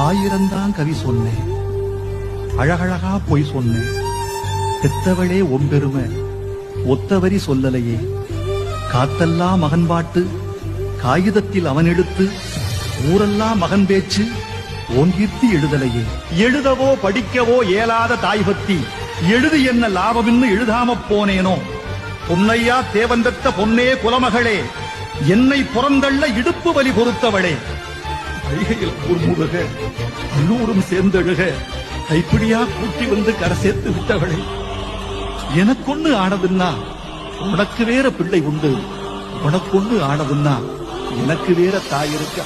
ஆயிரந்தான் கவி சொன்னேன், அழகழகா பொய் சொன்னேன். பெத்தவளே ஒம்பெருமை ஒத்தவரி சொல்லலையே. காத்தெல்லாம் மகன் பாட்டு காகிதத்தில் அவன் எடுத்து, ஊரெல்லாம் மகன் பேச்சு ஓங்கீர்த்தி எழுதலையே. எழுதவோ படிக்கவோ இயலாத தாய் பத்தி எழுது என்ன லாபம்னு எழுதாம போனேனோ. பொன்னையா தேவந்தத்த பொன்னே குலமகளே, என்னை புறந்தள்ள இடுப்பு வலி பொறுத்தவளே. வைகையில் கூர்முருக அல்லூரும் சேர்ந்தெழுக கைப்பிடியா கூட்டி வந்து கரை சேர்த்து விட்டவளே. எனக்கொன்னு ஆனதுன்னா உனக்கு வேற பிள்ளை உண்டு, உனக்கொன்னு ஆனதுன்னா எனக்கு வேற தாய் இருக்கா.